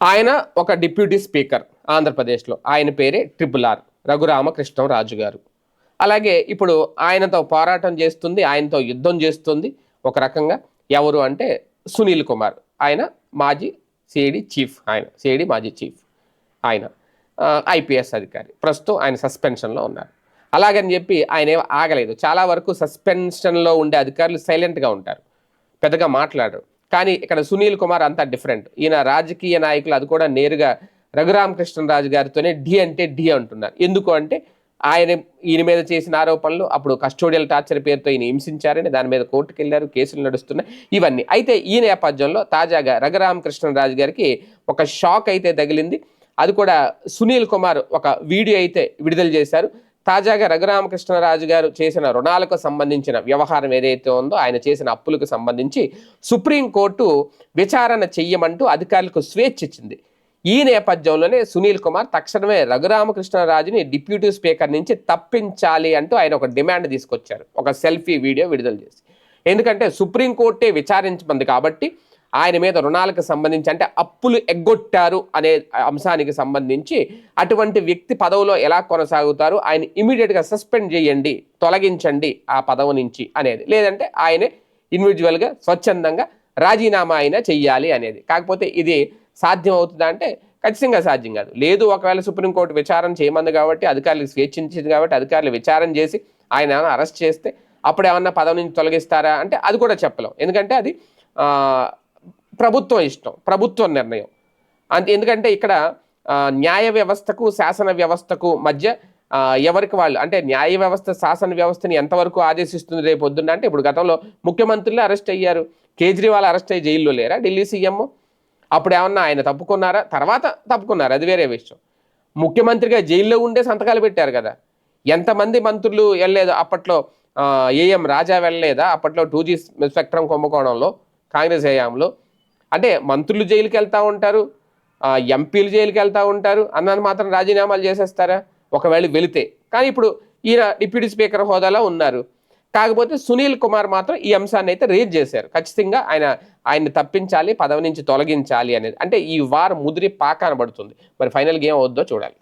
ఆయన ఒక deputy speaker ఆంధ్రప్రదేశ్లో. ఆయన పేరే RRR రఘురామకృష్ణంరాజు గారు. అలాగే ఇప్పుడు ఆయనతో పోరాటం చేస్తుంది, ఆయనతో యుద్ధం చేస్తుంది ఒక రకంగా ఎవరు అంటే సునీల్ కుమార్. ఆయన మాజీ సిఐడి చీఫ్, ఆయన సిఐడి మాజీ చీఫ్. ఆయన ఐపీఎస్ అధికారి. ప్రస్తుతం ఆయన సస్పెన్షన్లో ఉన్నారు. అలాగని చెప్పి ఆయన ఏం ఆగలేదు. చాలా వరకు సస్పెన్షన్లో ఉండే అధికారులు సైలెంట్గా ఉంటారు, పెద్దగా మాట్లాడరు. కానీ ఇక్కడ సునీల్ కుమార్ అంతా డిఫరెంట్. ఈయన రాజకీయ నాయకులు అది కూడా నేరుగా రఘురామకృష్ణరాజు గారితోనే డి అంటే డి అంటున్నారు. ఎందుకు అంటే ఈయన మీద చేసిన ఆరోపణలు, అప్పుడు కస్టోడియల్ టార్చర్ పేరుతో ఈయన హింసించారని దాని మీద కోర్టుకు వెళ్ళారు, కేసులు నడుస్తున్నాయి ఇవన్నీ. అయితే ఈ నేపథ్యంలో తాజాగా రఘురామకృష్ణరాజు గారికి ఒక షాక్ అయితే తగిలింది. అది కూడా సునీల్ కుమార్ ఒక వీడియో అయితే విడుదల చేశారు. తాజాగా రఘురామకృష్ణరాజు గారు చేసిన రుణాలకు సంబంధించిన వ్యవహారం ఏదైతే ఉందో, ఆయన చేసిన అప్పులకు సంబంధించి సుప్రీంకోర్టు విచారణ చెయ్యమంటూ అధికారులకు స్వేచ్ఛ ఇచ్చింది. ఈ నేపథ్యంలోనే సునీల్ కుమార్ తక్షణమే రఘురామకృష్ణరాజుని డిప్యూటీ స్పీకర్ నుంచి తప్పించాలి అంటూ ఆయన ఒక డిమాండ్ తీసుకొచ్చారు, ఒక సెల్ఫీ వీడియో విడుదల చేసి. ఎందుకంటే సుప్రీంకోర్టే విచారించమంది కాబట్టి ఆయన మీద రుణాలకు సంబంధించి, అంటే అప్పులు ఎగ్గొట్టారు అనే అంశానికి సంబంధించి అటువంటి వ్యక్తి పదవిలో ఎలా కొనసాగుతారు, ఆయన ఇమీడియట్గా సస్పెండ్ చేయండి, తొలగించండి ఆ పదవి నుంచి అనేది, లేదంటే ఆయనే ఇండివిజువల్గా స్వచ్ఛందంగా రాజీనామా అయినా చెయ్యాలి అనేది. కాకపోతే ఇది సాధ్యం అవుతుందా అంటే ఖచ్చితంగా సాధ్యం కాదు. లేదు, ఒకవేళ సుప్రీంకోర్టు విచారణ చేయమంది కాబట్టి, అధికారులకు స్వేచ్ఛించింది కాబట్టి అధికారులు విచారణ చేసి ఆయన ఏమైనా అరెస్ట్ చేస్తే అప్పుడు ఏమన్నా పదవి నుంచి తొలగిస్తారా అంటే అది కూడా చెప్పలేం. ఎందుకంటే అది ప్రభుత్వం ఇష్టం, ప్రభుత్వం నిర్ణయం. ఎందుకంటే ఇక్కడ న్యాయ వ్యవస్థకు శాసన వ్యవస్థకు మధ్య ఎవరికి వాళ్ళు, అంటే న్యాయ వ్యవస్థ శాసన వ్యవస్థని ఎంతవరకు ఆదేశిస్తుంది రేపు పొద్దున్న అంటే, ఇప్పుడు గతంలో ముఖ్యమంత్రులే అరెస్ట్ అయ్యారు. కేజ్రీవాల్ అరెస్ట్ అయ్యి జైల్లో లేరా ఢిల్లీ సీఎం? అప్పుడు ఏమన్నా ఆయన తప్పుకున్నారా? తర్వాత తప్పుకున్నారు, అది వేరే విషయం. ముఖ్యమంత్రిగా జైల్లో ఉండే సంతకాలు పెట్టారు కదా. ఎంతమంది మంత్రులు వెళ్ళలేదు అప్పట్లో? ఏఎం రాజా వెళ్ళలేదా అప్పట్లో 2G స్పెక్ట్రమ్ కుంభకోణంలో కాంగ్రెస్ హయాంలో? అంటే మంత్రులు జైలుకి వెళ్తూ ఉంటారు, ఎంపీలు జైలుకి వెళ్తూ ఉంటారు, అన్నది మాత్రం రాజీనామాలు చేసేస్తారా ఒకవేళ వెళితే? కానీ ఇప్పుడు ఈయన డిప్యూటీ స్పీకర్ హోదాలో ఉన్నారు. కాకపోతే సునీల్ కుమార్ మాత్రం ఈ అంశాన్ని అయితే రేజ్ చేశారు. ఖచ్చితంగా ఆయన్ని తప్పించాలి, పదవి నుంచి తొలగించాలి అనేది. అంటే ఈ వార్ ముదిరి పాకాన పడుతుంది. మరి ఫైనల్గా ఏం అవుద్దో చూడాలి.